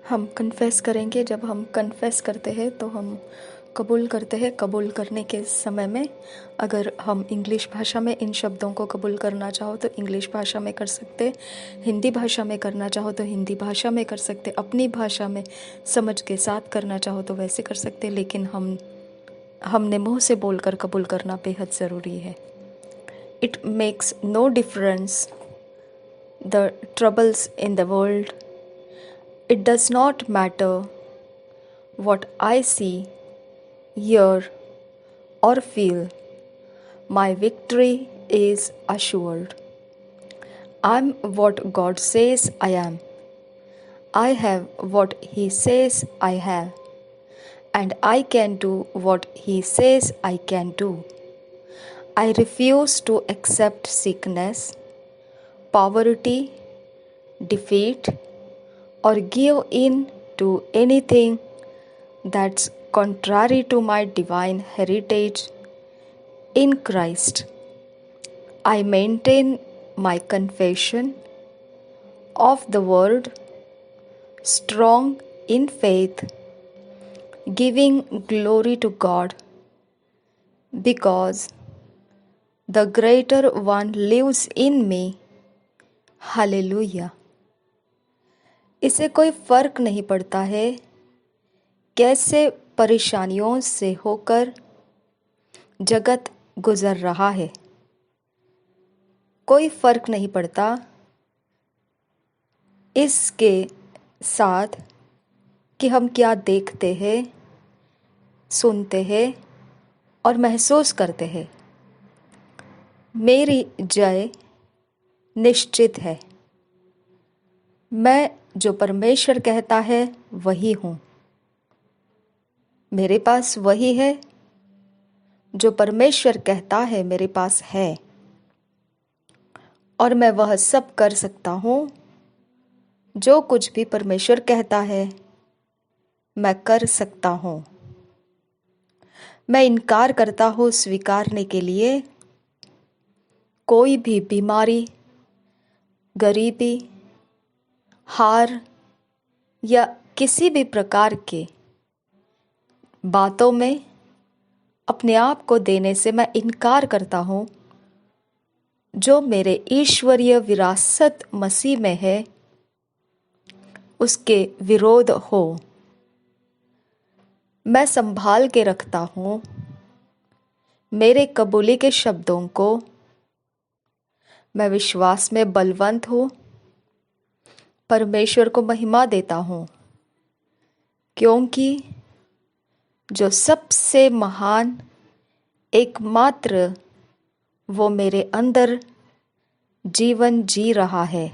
हम कन्फेस करेंगे। जब हम कन्फेस करते हैं तो हम कबूल करते हैं। कबूल करने के समय में अगर हम इंग्लिश भाषा में इन शब्दों को कबूल करना चाहो तो इंग्लिश भाषा में कर सकते, हिंदी भाषा में करना चाहो तो हिंदी भाषा में कर सकते, अपनी भाषा में समझ के साथ करना चाहो तो वैसे कर सकते, लेकिन हमने मुंह से बोलकर कबूल करना बेहद ज़रूरी है। It makes no difference the troubles in the world. It does not matter what I see, hear, or feel. My victory is assured. I'm what God says I am. I have what He says I have. And I can do what He says I can do. I refuse to accept sickness, poverty, defeat, or give in to anything that's contrary to my divine heritage in Christ. I maintain my confession of the word, strong in faith, giving glory to God, because the greater one lives in me. Hallelujah. इसे कोई फर्क नहीं पड़ता है कैसे परेशानियों से होकर जगत गुजर रहा है। कोई फर्क नहीं पड़ता इसके साथ कि हम क्या देखते हैं, सुनते हैं और महसूस करते हैं। मेरी जय निश्चित है। मैं जो परमेश्वर कहता है वही हूँ। मेरे पास वही है जो परमेश्वर कहता है मेरे पास है, और मैं वह सब कर सकता हूँ जो कुछ भी परमेश्वर कहता है मैं कर सकता हूँ। मैं इनकार करता हूँ स्वीकारने के लिए कोई भी बीमारी, गरीबी, हार या किसी भी प्रकार के बातों में अपने आप को देने से मैं इनकार करता हूँ जो मेरे ईश्वरीय विरासत मसीह में है उसके विरोध हो। मैं संभाल के रखता हूँ मेरे कबूली के शब्दों को। मैं विश्वास में बलवंत हूँ, परमेश्वर को महिमा देता हूँ, क्योंकि जो सबसे महान एकमात्र वो मेरे अंदर जीवन जी रहा है।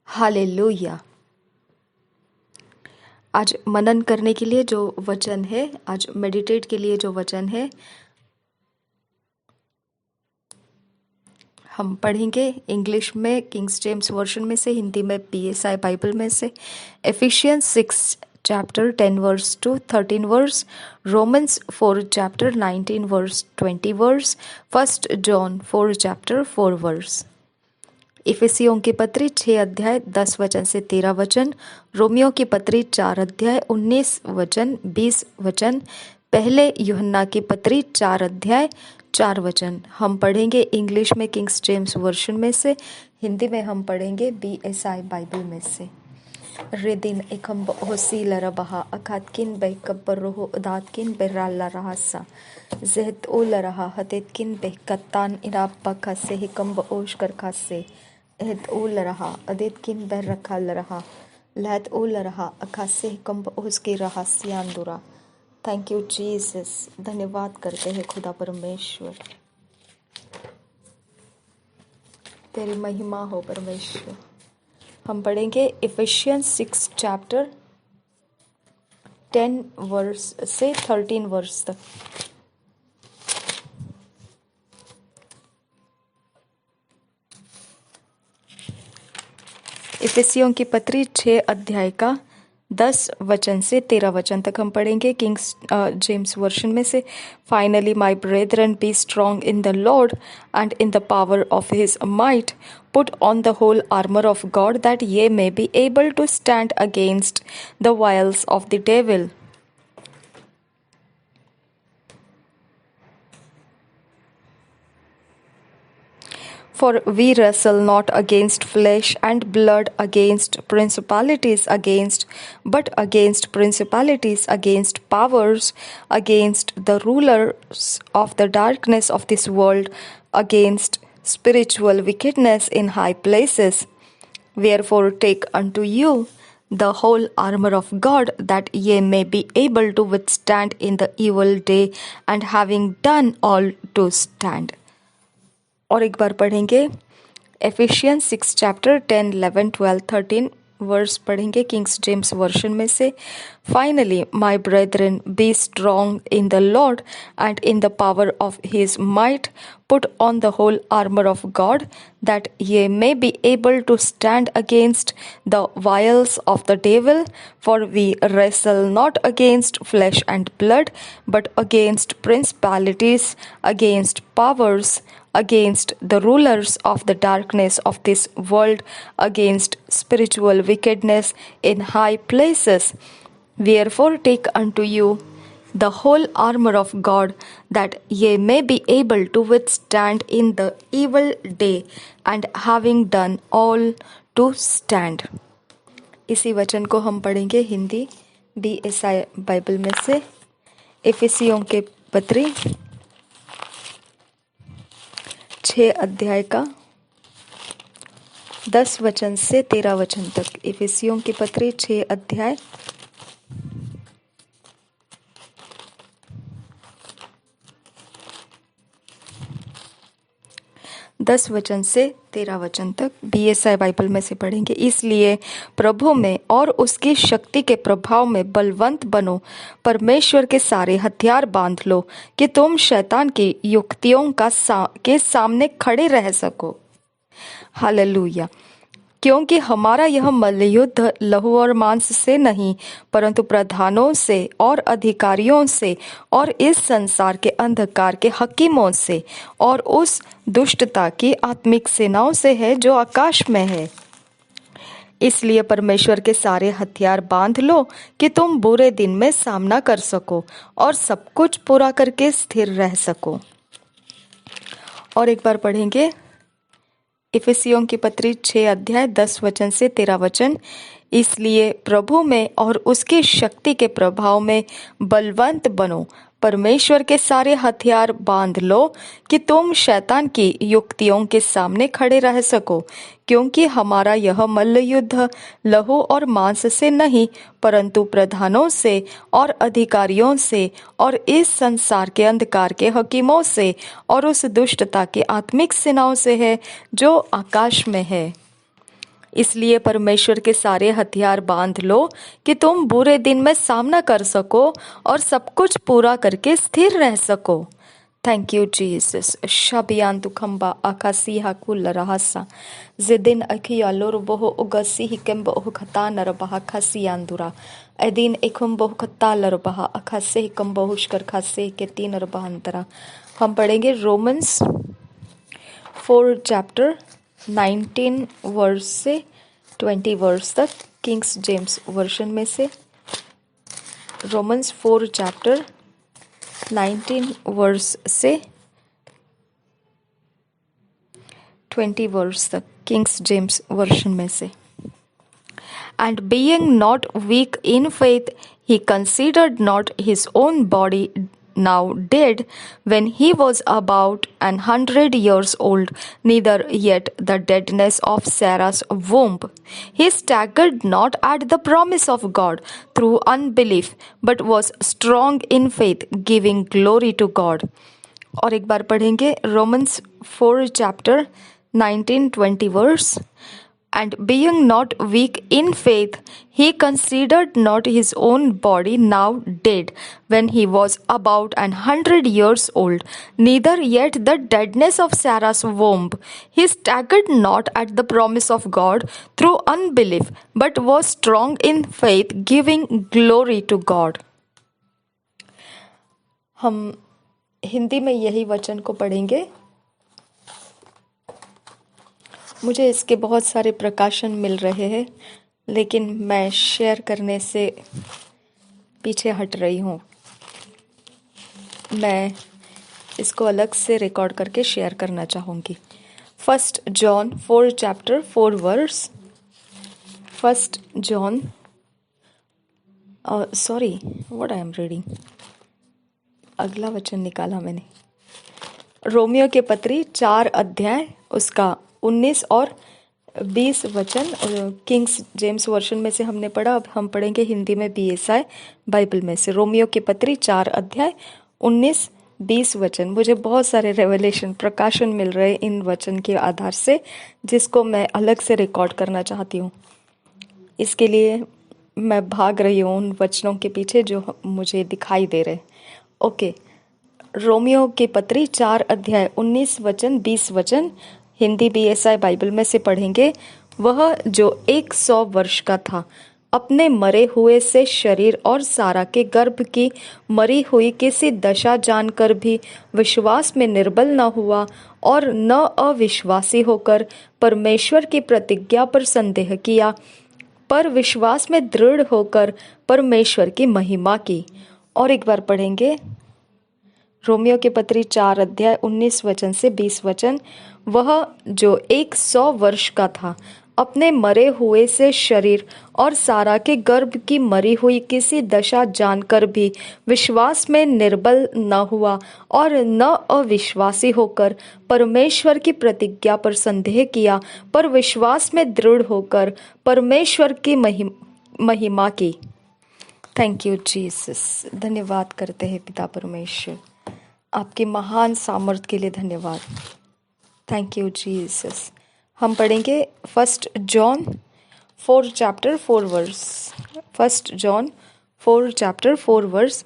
हालेलुया। आज मनन करने के लिए जो वचन है, आज मेडिटेट के लिए जो वचन है, हम पढ़ेंगे इंग्लिश में किंग्स जेम्स वर्जन में से, हिंदी में PSI बाइबल में से। Efficiency 6 chapter 10 verse to 13 verse, Romans 4 chapter 19 verse 20 verse, 1 John 4 chapter 4 verse। इफिसियों की पत्री 6 अध्याय 10 वचन से 13 वचन, रोमियो की पत्री 4 अध्याय 19 वचन 20 वचन, पहले यूहन्ना की पत्री 4 अध्याय 4 वचन। हम पढ़ेंगे इंग्लिश में किंग्स जेम्स वर्जन में से, हिंदी में हम पढ़ेंगे BSI बाइबल में से। Redin ikambo hosila rabaha akatkin behkabbar roho udatkin beralla rahasa zehd ula raha hatetkin behkatan irabaka se hikambo oshkar khase ehd ula raha adetkin berrakal raha lad ula raha akase hikambo oski raha siandura। Thank you Jesus. धन्यवाद करते हैं खुदा परमेश्वर, तेरी महिमा हो परमेश्वर। हम पढ़ेंगे इफिशियंस 6 चैप्टर 10 वर्स से 13 वर्स तक। इफिसियों की पत्री 6 अध्याय का 10 वचन से 13 वचन तक हम पढ़ेंगे किंग्स जेम्स वर्शन में से। Finally my brethren be strong in the Lord and in the power of his might, put on the whole armor of God that ye may be able to stand against the wiles of the devil. For we wrestle not against flesh and blood, against principalities, but against principalities, against powers, against the rulers of the darkness of this world, against spiritual wickedness in high places. Wherefore take unto you the whole armor of God, that ye may be able to withstand in the evil day, and having done all to stand. और एक बार पढ़ेंगे Ephesians 6 chapter 10, 11, 12, 13 verse पढ़ेंगे kings James version में से। Finally my brethren be strong in the Lord and in the power of his might, put on the whole armour of God that ye may be able to stand against the wiles of the devil, for we wrestle not against flesh and blood, but against principalities, against powers, against the rulers of the darkness of this world, against spiritual wickedness in high places. Wherefore take unto you the whole armor of God, that ye may be able to withstand in the evil day, and having done all to stand. इसी वचन को हम पढ़ेंगे Hindi BSI Bible में से। इफिसियों के पत्री 6 अध्याय का 10 वचन से 13 वचन तक। इफिसियों की पत्री 6 अध्याय 10 वचन से 13 वचन तक BSI बाइबल में से पढ़ेंगे। इसलिए प्रभु में और उसकी शक्ति के प्रभाव में बलवंत बनो, परमेश्वर के सारे हथियार बांध लो कि तुम शैतान की युक्तियों के सामने खड़े रह सको। हालेलुया। क्योंकि हमारा यह मल्लयुद्ध लहू और मांस से नहीं, परंतु प्रधानों से और अधिकारियों से और इस संसार के अंधकार के हकीमों से और उस दुष्टता की आत्मिक सेनाओं से है जो आकाश में है। इसलिए परमेश्वर के सारे हथियार बांध लो कि तुम बुरे दिन में सामना कर सको और सब कुछ पूरा करके स्थिर रह सको। और एक बार पढ़ेंगे इफिसियों की पत्री 6 अध्याय 10 वचन से 13 वचन। इसलिए प्रभु में और उसकी शक्ति के प्रभाव में बलवंत बनो, परमेश्वर के सारे हथियार बांध लो कि तुम शैतान की युक्तियों के सामने खड़े रह सको। क्योंकि हमारा यह मल्लयुद्ध लहू और मांस से नहीं, परंतु प्रधानों से और अधिकारियों से और इस संसार के अंधकार के हकीमों से और उस दुष्टता की आत्मिक सेनाओं से है जो आकाश में है। इसलिए परमेश्वर के सारे हथियार बांध लो कि तुम बुरे दिन में सामना कर सको और सब कुछ पूरा करके स्थिर रह सको। Thank you Jesus. शबियान तुखम्बा आकासी हाकुल रहसा जिदिन अखिया लोर बोहो उगसी हिकम बोह खता नर बहा खसियान एदिन एकुम बोह खता लर बहा अखासे हिकम बहुष्कर खासे के तीन नर बहंतरा। हम पढ़ेंगे रोमन्स 4 चैप्टर 19 वर्स से 20 वर्स तक किंग्स जेम्स वर्शन में से। रोमन्स 4 चैप्टर 19 वर्स से 20 वर्स तक किंग्स जेम्स वर्शन में से। And being not weak in faith, he considered not his own body now dead, when he was about 100 years old, neither yet the deadness of Sarah's womb. He staggered not at the promise of God through unbelief, but was strong in faith, giving glory to God. और एक बार पढ़ेंगे Romans 4 chapter 19-20 verse. And being not weak in faith, he considered not his own body now dead, when he was about 100 years old, neither yet the deadness of Sarah's womb. He staggered not at the promise of God through unbelief, but was strong in faith, giving glory to God. हम हिंदी में यही वचन को पढ़ेंगे। मुझे इसके बहुत सारे प्रकाशन मिल रहे हैं, लेकिन मैं शेयर करने से पीछे हट रही हूँ। मैं इसको अलग से रिकॉर्ड करके शेयर करना चाहूँगी। 1 John 4 chapter 4 verse। 1 John sorry what I am reading, अगला वचन निकाला मैंने। रोमियो के पत्री 4 अध्याय उसका 19 और 20 वचन किंग्स जेम्स वर्शन में से हमने पढ़ा। अब हम पढ़ेंगे हिंदी में BSI बाइबल में से। रोमियो के पत्री 4 अध्याय 19-20 वचन। मुझे बहुत सारे रेवलेशन प्रकाशन मिल रहे इन वचन के आधार से, जिसको मैं अलग से रिकॉर्ड करना चाहती हूँ। इसके लिए मैं भाग रही हूँ उन वचनों के पीछे जो मुझे दिखाई दे रहे। ओके, रोमियो के पत्री 4 अध्याय 19 वचन 20 वचन हिंदी BSI बाइबल में से पढ़ेंगे। वह जो 100 वर्ष का था, अपने मरे हुए से शरीर और सारा के गर्भ की मरी हुई किसी दशा जानकर भी विश्वास में निर्बल न हुआ और न अविश्वासी होकर परमेश्वर की प्रतिज्ञा पर संदेह किया, पर विश्वास में दृढ़ होकर परमेश्वर की महिमा की। और एक बार पढ़ेंगे रोमियो के पत्री 4 अध्याय 19 वचन से 20 वचन। वह जो 100 वर्ष का था, अपने मरे हुए से शरीर और सारा के गर्भ की मरी हुई किसी दशा जानकर भी विश्वास में निर्बल न हुआ और न अविश्वासी होकर परमेश्वर की प्रतिज्ञा पर संदेह किया, पर विश्वास में दृढ़ होकर परमेश्वर की महिमा की। Thank you Jesus. धन्यवाद करते हैं पिता परमेश्वर, आपकी महान सामर्थ के लिए धन्यवाद। Thank you Jesus. हम पढ़ेंगे 1 John 4 chapter 4 verse। 1 John 4 chapter 4 verse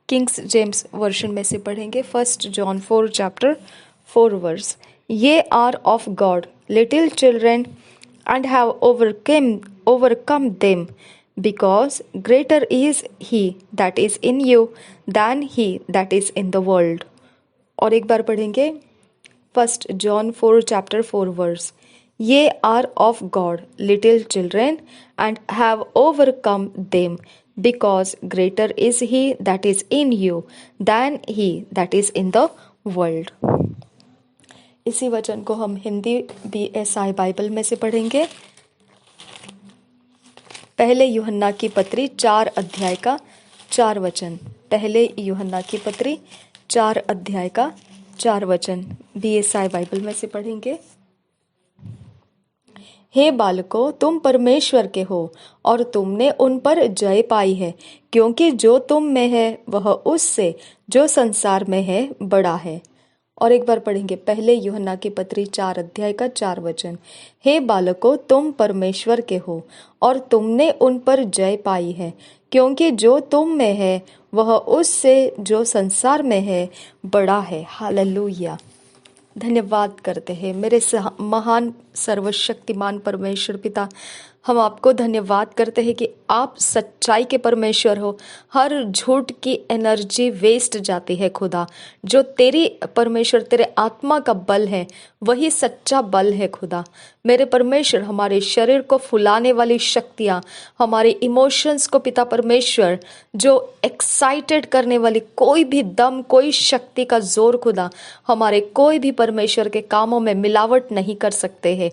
Kings James version में से पढ़ेंगे। 1 John 4 chapter 4 verse। Ye are of God, little children, and have overcome them, because greater is he that is in you than he that is in the world। और एक बार पढ़ेंगे 1 John 4 chapter 4 verse। Ye are of God, little children, and have overcome them, because greater is he that is in you than he that is in the world। इसी वचन को हम Hindi BSI Bible में से पढ़ेंगे। पहले यूहन्ना की पत्री 4 अध्याय का 4 वचन। पहले यूहन्ना की पत्री 4 अध्याय का 4 वचन BSI बाइबल में से पढ़ेंगे। हे बालकों, तुम परमेश्वर के हो और तुमने उन पर जय पाई है, क्योंकि जो तुम में है वह उससे जो संसार में है बड़ा है। और एक बार पढ़ेंगे पहले यूहन्ना की पत्री 4 अध्याय का 4 वचन। हे बालकों, तुम परमेश्वर के हो और तुमने उन पर जय पाई है, क्योंकि जो तुम में है वह उससे जो संसार में है बड़ा है। हालेलुया। धन्यवाद करते हैं मेरे महान सर्वशक्तिमान परमेश्वर पिता। हम आपको धन्यवाद करते हैं कि आप सच्चाई के परमेश्वर हो। हर झूठ की एनर्जी वेस्ट जाती है खुदा। जो तेरी परमेश्वर तेरे आत्मा का बल है वही सच्चा बल है खुदा। मेरे परमेश्वर, हमारे शरीर को फुलाने वाली शक्तियाँ, हमारे इमोशंस को पिता परमेश्वर जो एक्साइटेड करने वाली कोई भी दम, कोई शक्ति का जोर खुदा हमारे कोई भी परमेश्वर के कामों में मिलावट नहीं कर सकते हैं,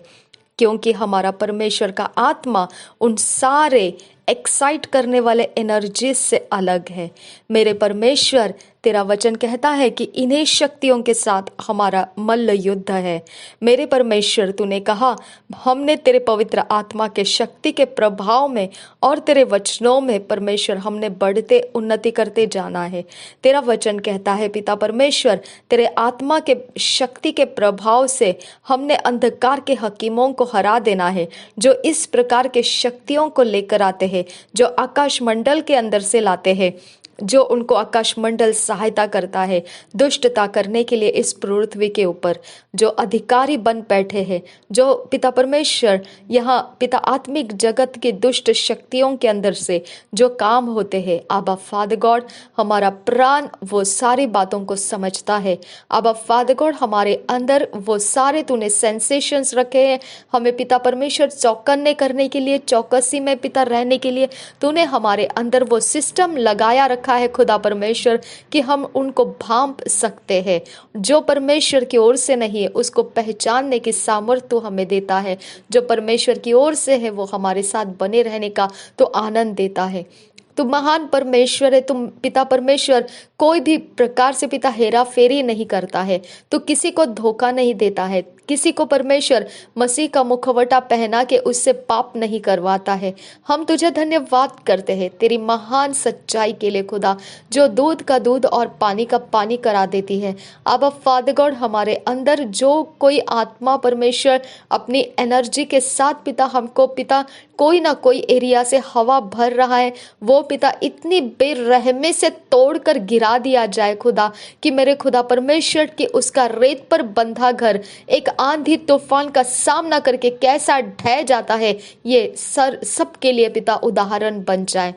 क्योंकि हमारा परमेश्वर का आत्मा उन सारे एक्साइट करने वाले एनर्जी से अलग है। मेरे परमेश्वर, तेरा वचन कहता है कि इन्हीं शक्तियों के साथ हमारा मल्ल युद्ध है। मेरे परमेश्वर, तूने कहा हमने तेरे पवित्र आत्मा के शक्ति के प्रभाव में और तेरे वचनों में परमेश्वर हमने बढ़ते उन्नति करते जाना है। तेरा वचन कहता है पिता परमेश्वर, तेरे आत्मा के शक्ति के प्रभाव से हमने अंधकार के हकीमों को हरा देना है, जो इस प्रकार के शक्तियों को लेकर आते हैं, जो आकाश मंडल के अंदर से लाते हैं, जो उनको आकाश मंडल सहायता करता है दुष्टता करने के लिए इस पृथ्वी के ऊपर, जो अधिकारी बन बैठे हैं, जो पिता परमेश्वर यहाँ पिता आत्मिक जगत की दुष्ट शक्तियों के अंदर से जो काम होते हैं। आबा फादर गॉड, हमारा प्राण वो सारी बातों को समझता है। आबा फादर गॉड, हमारे अंदर वो सारे तूने सेंसेशंस रखे हैं, हमें पिता परमेश्वर चौकन्ने करने के लिए, चौकसी में पिता रहने के लिए तूने हमारे अंदर वो सिस्टम लगाया रखा है खुदा परमेश्वर, कि हम उनको भांप सकते हैं। जो परमेश्वर की ओर से नहीं है उसको पहचानने की सामर्थ्य तू हमें देता है। जो परमेश्वर की ओर से है वो हमारे साथ बने रहने का तो आनंद देता है। तू महान परमेश्वर है। तुम पिता परमेश्वर कोई भी प्रकार से पिता हेरा फेरी नहीं करता है। तू किसी को धोखा नहीं देता है। किसी को परमेश्वर मसीह का मुखवटा पहना के उससे पाप नहीं करवाता है। हम तुझे धन्यवाद करते हैं तेरी महान सच्चाई के लिए खुदा, जो दूध का दूध और पानी का पानी करा देती है। अब फादर गॉड, हमारे अंदर जो कोई आत्मा परमेश्वर अपनी एनर्जी के साथ पिता हमको पिता कोई ना कोई एरिया से हवा भर रहा है, वो पिता इतनी बेरहमी से तोड़कर गिरा दिया जाए खुदा, कि मेरे खुदा परमेश्वर की उसका रेत पर बंधा घर एक आंधी तूफान का सामना करके कैसा ढह जाता है, ये सबके लिए पिता उदाहरण बन जाए।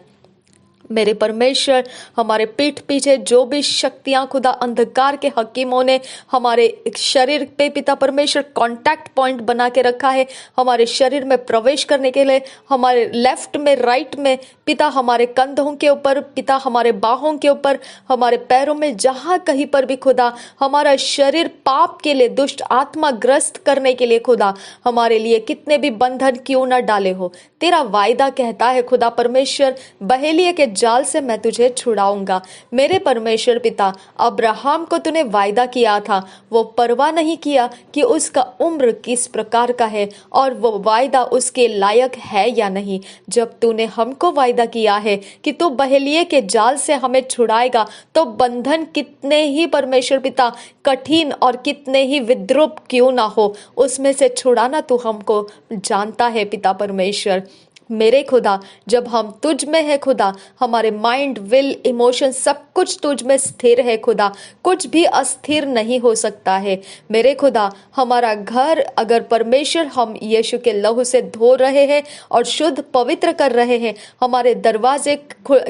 मेरे परमेश्वर, हमारे पीठ पीछे जो भी शक्तियां खुदा अंधकार के हकीमों ने हमारे शरीर पे पिता परमेश्वर कांटेक्ट पॉइंट बना के रखा है, हमारे शरीर में प्रवेश करने के लिए, हमारे लेफ्ट में राइट में पिता, हमारे कंधों के ऊपर पिता, हमारे बाहों के ऊपर, हमारे पैरों में, जहां कहीं पर भी खुदा हमारा शरीर पाप के लिए दुष्ट आत्मा ग्रस्त करने के लिए खुदा हमारे लिए कितने भी बंधन क्यों न डाले हो, तेरा वायदा कहता है खुदा परमेश्वर, बहेलिए के जाल से मैं तुझे छुड़ाऊंगा। मेरे परमेश्वर पिता, अब्राहम को तूने वायदा किया था, वो परवाह नहीं किया कि उसका उम्र किस प्रकार का है और वो वायदा उसके लायक है या नहीं। जब तूने हमको वायदा किया है कि तू बहेलिए के जाल से हमें छुड़ाएगा, तो बंधन कितने ही परमेश्वर पिता कठिन और कितने ही विद्रूप क्यों ना हो, उसमें से छुड़ाना तू हमको जानता है पिता परमेश्वर। मेरे खुदा, जब हम तुझ में है खुदा, हमारे माइंड, विल, इमोशन सब कुछ तुझ में स्थिर है खुदा, कुछ भी अस्थिर नहीं हो सकता है। मेरे खुदा, हमारा घर अगर परमेश्वर हम यीशु के लहू से धो रहे हैं और शुद्ध पवित्र कर रहे हैं, हमारे दरवाजे,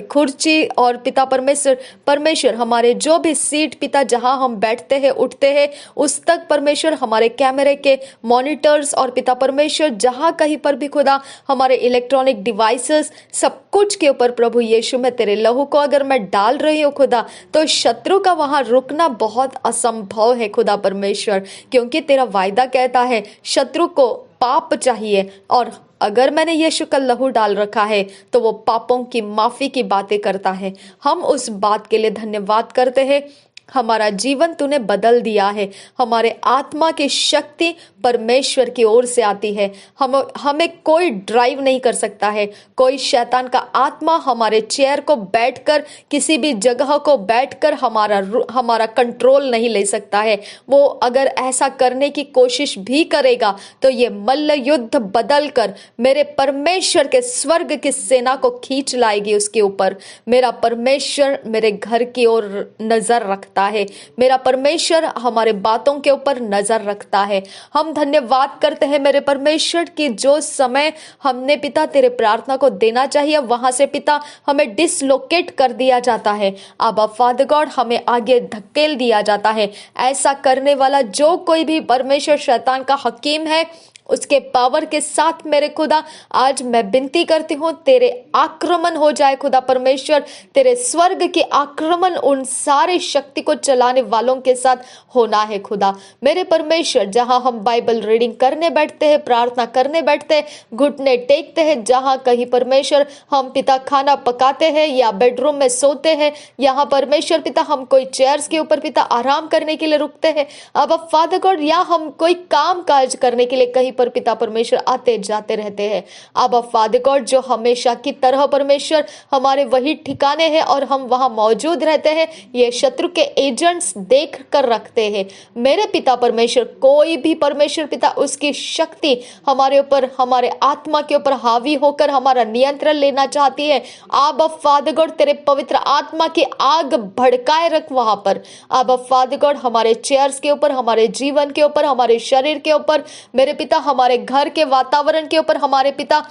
खुर्ची और पिता परमेश्वर हमारे जो भी सीट पिता जहां हम बैठते हैं उठते हैं उस तक परमेश्वर, हमारे कैमरे के मॉनिटर्स और पिता परमेश्वर जहां कहीं पर भी खुदा हमारे इलेक्ट्रॉनिक डिवाइसेस सब कुछ के ऊपर प्रभु यीशु में तेरे लहू को अगर मैं डाल रही हूँ खुदा, तो शत्रु का वहां रुकना बहुत असंभव है खुदा परमेश्वर, क्योंकि तेरा वायदा कहता है शत्रु को पाप चाहिए, और अगर मैंने यीशु का लहू डाल रखा है तो वो पापों की माफी की बातें करता है। हम उस बात के लिए धन्यवाद करते हैं। हमारा जीवन तूने बदल दिया है। हमारे आत्मा की शक्ति परमेश्वर की ओर से आती है। हमें कोई ड्राइव नहीं कर सकता है। कोई शैतान का आत्मा हमारे चेयर को बैठकर, किसी भी जगह को बैठकर हमारा कंट्रोल नहीं ले सकता है। वो अगर ऐसा करने की कोशिश भी करेगा तो ये मल्ल युद्ध बदल कर मेरे परमेश्वर के स्वर्ग की सेना को खींच लाएगी उसके ऊपर। मेरा परमेश्वर मेरे घर की ओर नजर रखता है। मेरा परमेश्वर हमारे बातों के ऊपर नजर रखता है। हम धन्यवाद करते हैं मेरे परमेश्वर की जो समय हमने पिता तेरे प्रार्थना को देना चाहिए, वहां से पिता हमें डिसलोकेट कर दिया जाता है। आबा फादर गॉड, हमें आगे धकेल दिया जाता है। ऐसा करने वाला जो कोई भी परमेश्वर शैतान का हकीम है, उसके पावर के साथ मेरे खुदा आज मैं विनती करती हूँ, तेरे आक्रमण हो जाए खुदा परमेश्वर, तेरे स्वर्ग के आक्रमण उन सारे शक्ति को चलाने वालों के साथ होना है खुदा मेरे परमेश्वर। जहां हम बाइबल रीडिंग करने बैठते हैं, प्रार्थना करने बैठते हैं, घुटने टेकते हैं, जहां कहीं परमेश्वर हम पिता खाना पकाते हैं या बेडरूम में सोते हैं, यहाँ परमेश्वर पिता हम कोई चेयर्स के ऊपर पिता आराम करने के लिए रुकते हैं, अब फादर गॉड या हम कोई काम काज करने के लिए कहीं पर पिता परमेश्वर आते जाते रहते हैं, अब फादर गॉड जो हमेशा की तरह परमेश्वर हमारे वही ठिकाने हैं और हम वहां मौजूद रहते हैं, ये शत्रु के एजेंट्स देख कर रखते हैं मेरे पिता परमेश्वर। कोई भी परमेश्वर पिता उसकी शक्ति हमारे ऊपर, हमारे आत्मा के ऊपर हावी होकर हमारा नियंत्रण लेना चाहती है, अब फादर गॉड तेरे पवित्र आत्मा की आग भड़काए रख वहां पर, अब फादर गॉड हमारे चेयर्स के ऊपर, हमारे जीवन के ऊपर, हमारे शरीर के ऊपर मेरे पिता, हमारे घर के वातावरण के ऊपर, हमारे पिता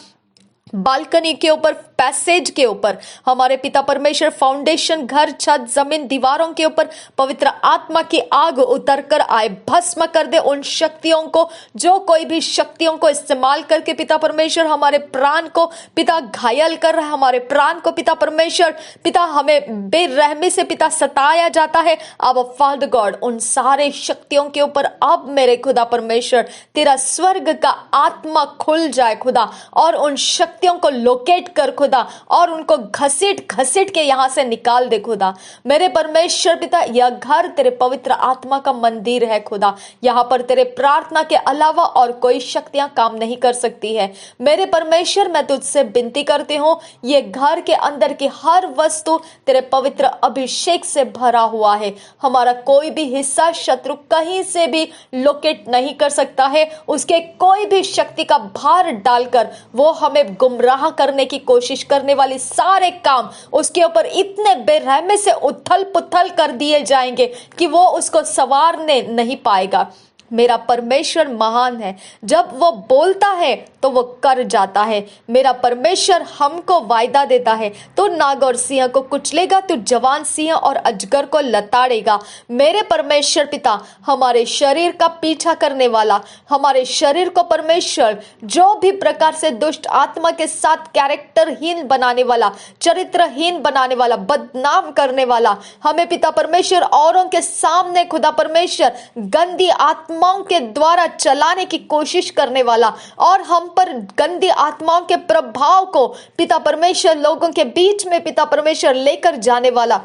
बालकनी के ऊपर, पैसेज के ऊपर, हमारे पिता परमेश्वर फाउंडेशन, घर, छत, जमीन, दीवारों के ऊपर पवित्र आत्मा की आग उतर कर आए, भस्म कर दे उन शक्तियों को, जो कोई भी शक्तियों को इस्तेमाल करके पिता परमेश्वर हमारे प्राण को पिता घायल कर रहा है, हमारे प्राण को पिता परमेश्वर पिता हमें बेरहमी से पिता सताया जाता है, अब फादर गॉड उन सारे शक्तियों के ऊपर अब मेरे खुदा परमेश्वर तेरा स्वर्ग का आत्मा खुल जाए खुदा, और उन शक्तियों को लोकेट कर खुदा और उनको घसीट घसीट के यहां से निकाल दे खुदा मेरे परमेश्वर पिता। यह घर तेरे पवित्र आत्मा का मंदिर है खुदा, यहां पर तेरे प्रार्थना के अलावा और कोई शक्तियां काम नहीं कर सकती है मेरे परमेश्वर। मैं तुझसे विनती करती हूं, ये घर के अंदर की हर वस्तु तेरे पवित्र अभिषेक से भरा हुआ है, हमारा कोई भी हिस्सा शत्रु कहीं से भी लोकेट नहीं कर सकता है, उसके कोई भी शक्ति का भार डालकर वो हमें गुमराह करने की कोशिश करने वाली सारे काम उसके ऊपर इतने बेरहमी से उथल पुथल कर दिए जाएंगे कि वो उसको संवारने नहीं पाएगा। मेरा परमेश्वर महान है, जब वो बोलता है तो वो कर जाता है। मेरा परमेश्वर हमको वायदा देता है, तो नाग और सिंह को कुचलेगा, तो जवान सिंह और अजगर को लताड़ेगा। मेरे परमेश्वर पिता हमारे शरीर का पीछा करने वाला, हमारे शरीर को परमेश्वर जो भी प्रकार से दुष्ट आत्मा के साथ कैरेक्टरहीन बनाने वाला, चरित्रहीन बनाने वाला, बदनाम करने वाला, हमें पिता परमेश्वर औरों के सामने खुदा परमेश्वर गंदी आत्माओं के द्वारा चलाने की कोशिश करने वाला और हम पर गंदी आत्माओं के प्रभाव को पिता परमेश्वर लोगों के बीच में पिता परमेश्वर लेकर जाने वाला,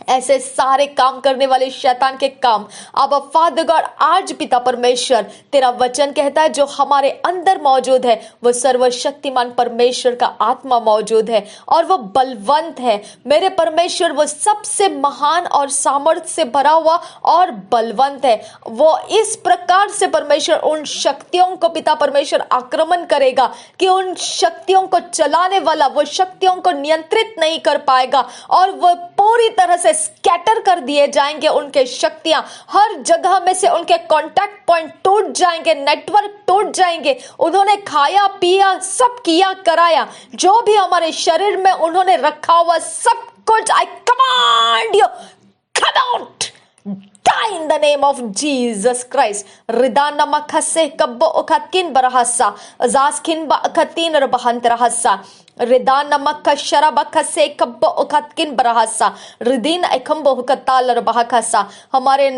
ऐसे सारे काम करने वाले शैतान के काम अब फादर गॉड आज पिता परमेश्वर तेरा वचन कहता है जो हमारे अंदर मौजूद है वो सर्वशक्तिमान परमेश्वर का आत्मा मौजूद है और वो बलवंत है मेरे परमेश्वर, वो सबसे महान और सामर्थ्य से भरा हुआ और बलवंत है। वो इस प्रकार से परमेश्वर उन शक्तियों को पिता परमेश्वर आक्रमण करेगा कि उन शक्तियों को चलाने वाला वो शक्तियों को नियंत्रित नहीं कर पाएगा और वो पूरी तरह से स्कैटर कर दिए जाएंगे। उनके शक्तियां हर जगह में से उनके कांटेक्ट पॉइंट टूट जाएंगे, नेटवर्क टूट जाएंगे। उन्होंने खाया पिया सब किया कराया, जो भी हमारे शरीर में उन्होंने रखा हुआ सब कुछ, आई command you come out, die in the name of Jesus Christ. Ridana makase kabbo okatkin barahasa azaskin ba akatin rabahant rahasa Ridana makashara bakase kabbo okatkin barahasa Ridin ekambo hukatal rabahakasa। हमारे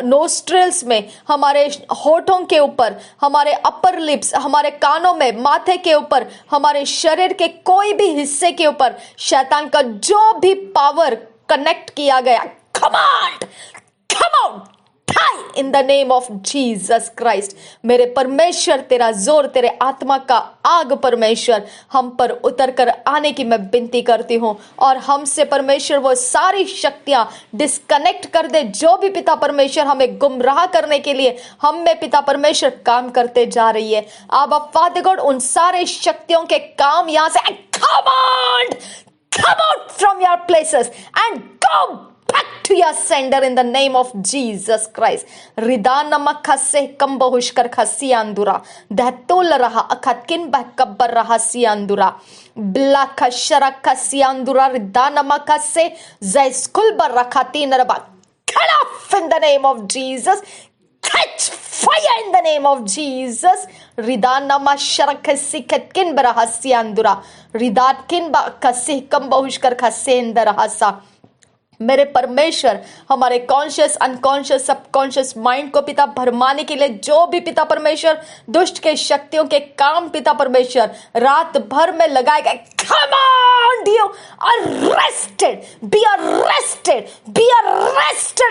nostrils में, हमारे होठों के ऊपर, हमारे upper lips, हमारे कानों में, माथे के ऊपर, हमारे शरीर के कोई भी हिस्से के ऊपर शैतान का जो भी पावर कनेक्ट किया गया, command come out, die in the name of Jesus Christ। मेरे परमेश्वर तेरा जोर, तेरे आत्मा का आग परमेश्वर हम पर उतर कर आने की मैं विनती करती हूँ और हमसे परमेश्वर वो सारी शक्तियां डिस्कनेक्ट कर दे जो भी पिता परमेश्वर हमें गुमराह करने के लिए हम में पिता परमेश्वर काम करते जा रही है। अब फादर गॉड उन सारे शक्तियों के काम यहां से come out from your places and go back to your sender in the name of Jesus Christ। Ridana makase kambohushkar khasiandura datul raha akatkin bakabbar raha siandura blaka sharaka siandura ridana makase zaiskul barakati naraba cut off in the name of Jesus, catch fire in the name of Jesus. Ridana sharakasikin barahasiandura. Ridatkin ba kasihkam bahushkar khasendar hasa. मेरे परमेश्वर हमारे conscious unconscious subconscious mind को पिता भरमाने के लिए जो भी पिता परमेश्वर दुष्ट के शक्तियों के काम पिता परमेश्वर रात भर में लगाए गए, come on you be arrested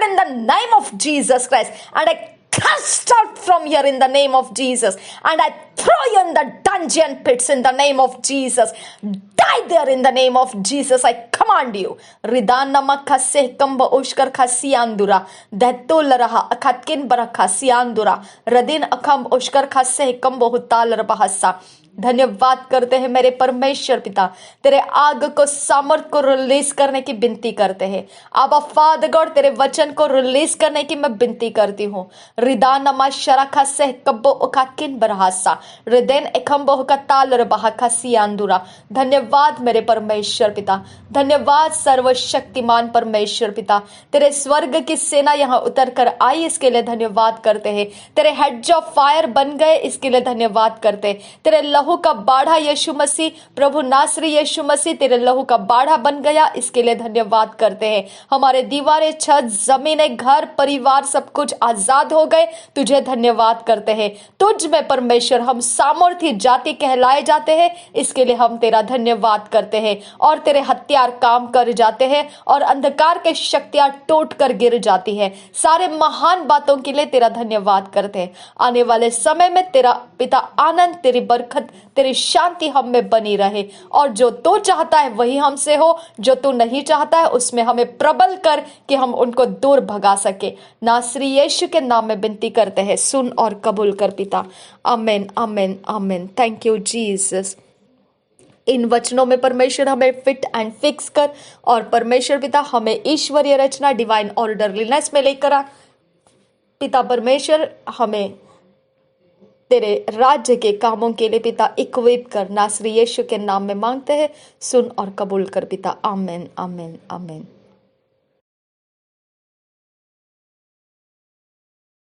in the name of Jesus Christ, and I cast out from here in the name of Jesus, and I throw you in the dungeon pits in the name of Jesus. Die there in the name of Jesus, I command you. Ridanama khase kamba ushkar khasiandura datul raha akhatkin barakhasiandura radin akham ushkar khase kamba hutal rabahasa. धन्यवाद करते हैं मेरे परमेश्वर पिता, तेरे आग को सामर्थ को रिलीज करने की विनती करते हैं। आबा फादर गॉड, तेरे वचन को रिलीज करने की मैं विनती करती हूँ। रिदानमा शराखा से कब्बो उकाकिन बरहासा रिदेन एकम्बो का ताल रबाहा सियांदुरा। धन्यवाद मेरे परमेश्वर पिता, धन्यवाद सर्वशक्तिमान परमेश्वर पिता, तेरे स्वर्ग की सेना यहाँ उतर कर आई, इसके लिए धन्यवाद करते हैं। तेरे हेड्स ऑफ फायर बन गए, इसके लिए धन्यवाद करते। तेरे लहू का बाढ़ा यीशु मसीह, प्रभु नासरी यीशु मसीह, तेरे लहू का बाढ़ा बन गया, इसके लिए धन्यवाद करते हैं। हमारे दीवारें, छत, जमीनें, घर, परिवार सब कुछ आजाद हो गए, तुझे धन्यवाद करते हैं। तुझ में परमेश्वर हम सामर्थी जाति कहलाए जाते हैं, इसके लिए हम तेरा धन्यवाद करते हैं। और तेरे हथियार काम कर जाते हैं और अंधकार के शक्तियां टूट कर गिर जाती है। सारे महान बातों के लिए तेरा धन्यवाद करते हैं। आने वाले समय में तेरा पिता आनंद, तेरी बरकत, तेरी शांति हम में बनी रहे, और जो तू चाहता है वही हमसे हो, जो तू नहीं चाहता है उसमें हमें प्रबल कर कि हम उनको दूर भगा सके। नासरी यीशु के नाम में विनती करते हैं, सुन और कबूल कर पिता। आमीन आमीन आमीन। Thank you Jesus. इन वचनों में परमेश्वर हमें फिट एंड फिक्स कर, और परमेश्वर पिता हमें ईश्वरीय रचना डिवाइन ऑर्डरलीनेस में लेकर आ। पिता परमेश्वर हमें तेरे राज्य के कामों के लिए पिता इक्विप कर, नासरी यीशु के नाम में मांगते हैं, सुन और कबूल कर पिता। आमीन आमीन आमीन।